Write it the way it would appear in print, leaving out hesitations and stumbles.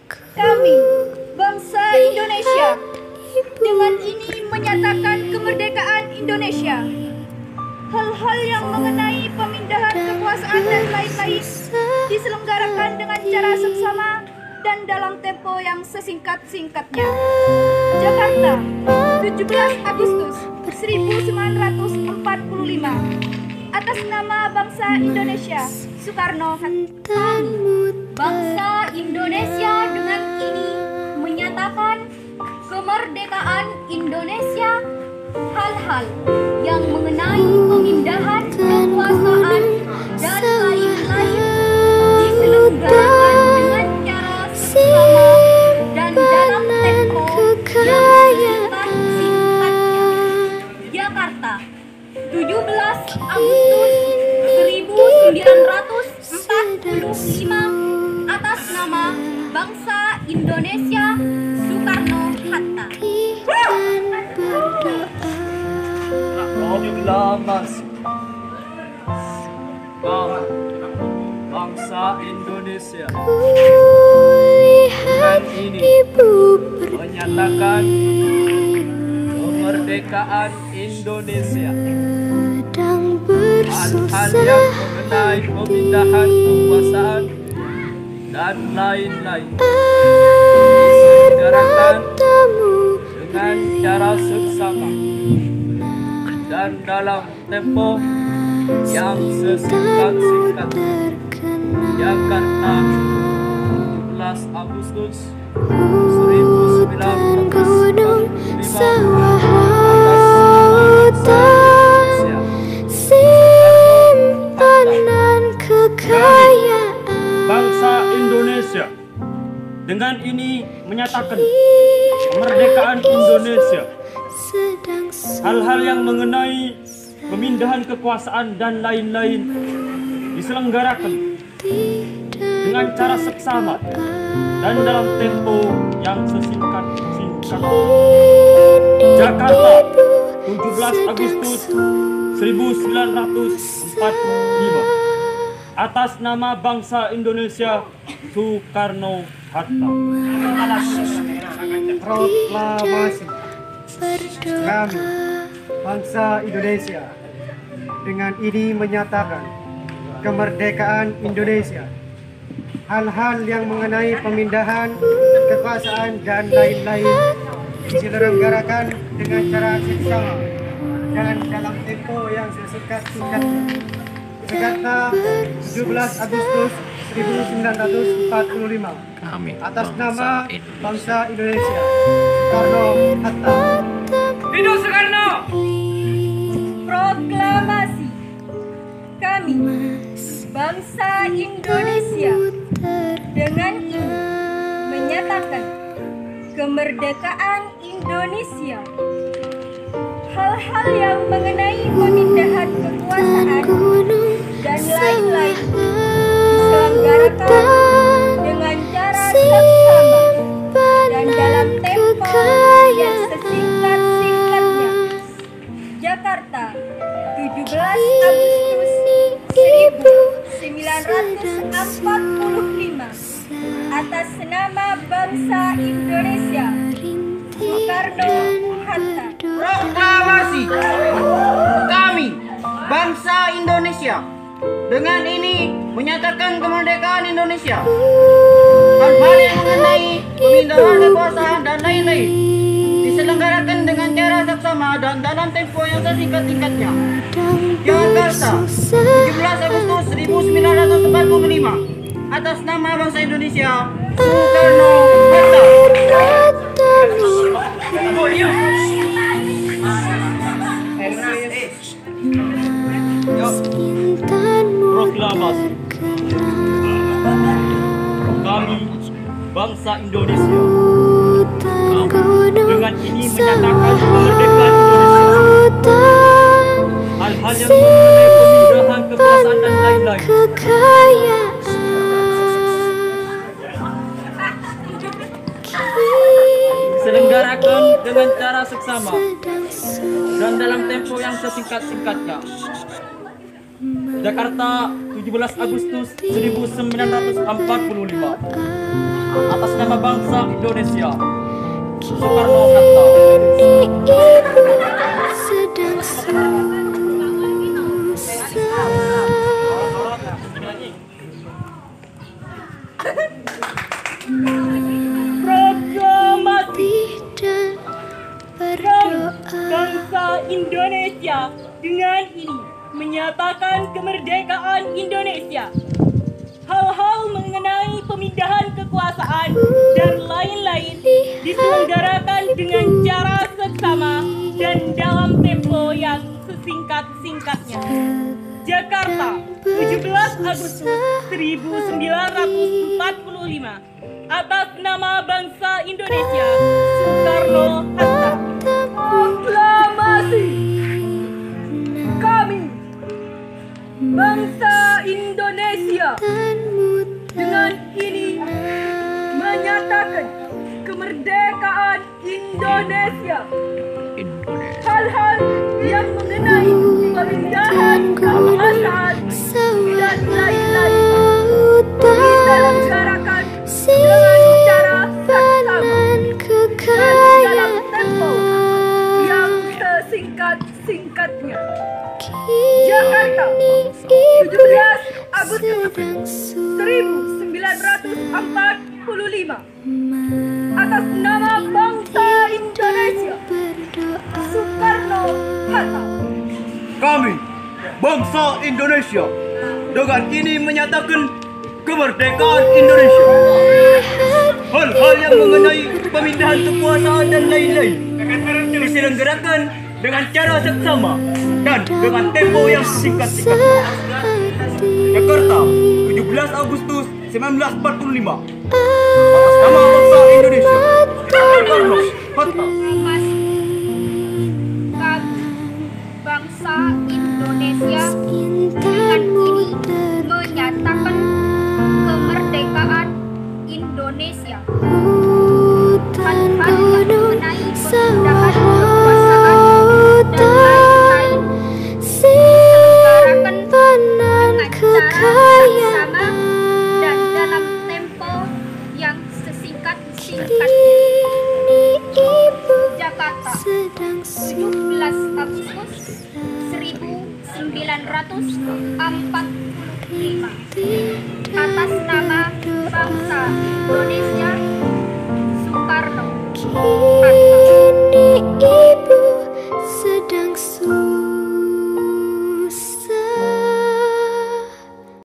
Kami, bangsa Indonesia, dengan ini menyatakan kemerdekaan Indonesia. Hal-hal yang mengenai pemindahan kekuasaan dan lain-lain diselenggarakan dengan cara seksama dan dalam tempo yang sesingkat-singkatnya. Jakarta, 17 Agustus 1945. Atas nama bangsa Indonesia, Soekarno-Hatta. Bangsa Indonesia dengan ini menyatakan kemerdekaan Indonesia. Hal-hal yang mengenai pemindahan kekuasaan dan lain-lain diselenggarakan dengan cara seksama dan dalam tempo yang singkat-singkatnya. Jakarta, 17 Agustus 1945. Atas nama bangsa Indonesia, Soekarno-Hatta. Proklamasi bangsa Indonesia dengan ini menyatakan kemerdekaan Indonesia. Hal-hal yang mengenai pemindahan kekuasaan dan lain-lain diselenggarakan dengan cara seksama dan dalam tempo yang sesingkat-singkatnya. Jakarta, 17 Agustus 1945. Bangsa Indonesia dengan ini menyatakan kemerdekaan Indonesia. Hal-hal yang mengenai pemindahan kekuasaan dan lain-lain diselenggarakan dengan cara seksama dan dalam tempo yang sesingkat-singkatnya. Jakarta, 17 Agustus 1945. Atas nama bangsa Indonesia, Soekarno-Hatta. Proklamasi kami, bangsa Indonesia, dengan ini menyatakan kemerdekaan Indonesia. Hal-hal yang mengenai pemindahan kekuasaan dan lain-lain diselenggarakan dengan cara seksama dan dalam tempo yang sesingkat-singkatnya. Jakarta, 17 Agustus 1945. Atas nama bangsa Indonesia, Soekarno-Hatta. Hidup Soekarno! Proklamasi kami, bangsa Indonesia, dengan ini menyatakan kemerdekaan Indonesia. Hal-hal yang mengenai pemindahan kekuasaan dan lain-lain diselenggarakan dengan cara seksama dan dalam tempo yang sesingkat-singkatnya. Jakarta, 17 Agustus 1945. Atas nama bangsa Indonesia, Soekarno-Hatta. Proklamasi kami, bangsa Indonesia, dengan ini menyatakan kemerdekaan Indonesia. Hal-hal yang mengenai pemindahan kekuasaan dan lain-lain diselenggarakan dengan cara seksama dan dalam tempo yang sesingkat-singkatnya. Jakarta, 17 Agustus 1945. Atas nama bangsa Indonesia, Soekarno-Hatta. Proklamasi kami, bangsa Indonesia, dengan ini menyatakan kemerdekaan Indonesia. Hal-hal yang mengenai pemindahan kekuasaan dan lain-lain diselenggarakan dengan cara seksama dan dalam tempo yang sesingkat-singkatnya. Jakarta, 17 Agustus 1945. Atas nama nama bangsa Indonesia, Soekarno-Hatta. Ibu sedang susah. Proklamasi Dan Kami, berdoa bangsa Indonesia, dengan ini menyatakan kemerdekaan Indonesia. Hal-hal mengenai pemindahan kekuasaan dan lain-lain diselenggarakan dengan cara seksama dan dalam tempo yang sesingkat-singkatnya. Jakarta, 17 Agustus 1945. Atas nama bangsa Indonesia, Soekarno-Hatta. Proklamasi. Kami, bangsa Indonesia, dengan ini menyatakan kemerdekaan Indonesia. Hal-hal yang mengenai pemindahan kekuasaan dan lain-lain diselenggarakan dengan cara seksama dan dalam tempo yang sesingkat-singkatnya. Jakarta, 17 Agustus 1945. Atas nama bangsa Indonesia, Soekarno-Hatta. Kami, bangsa Indonesia, dengan ini menyatakan kemerdekaan Indonesia. Hal-hal yang mengenai pemindahan kekuasaan dan lain-lain diselenggarakan dengan cara seksama dan dengan tempo yang singkat-singkatnya. Jakarta, 17 Agustus 1945. Atas nama bangsa Indonesia, Soekarno-Hatta.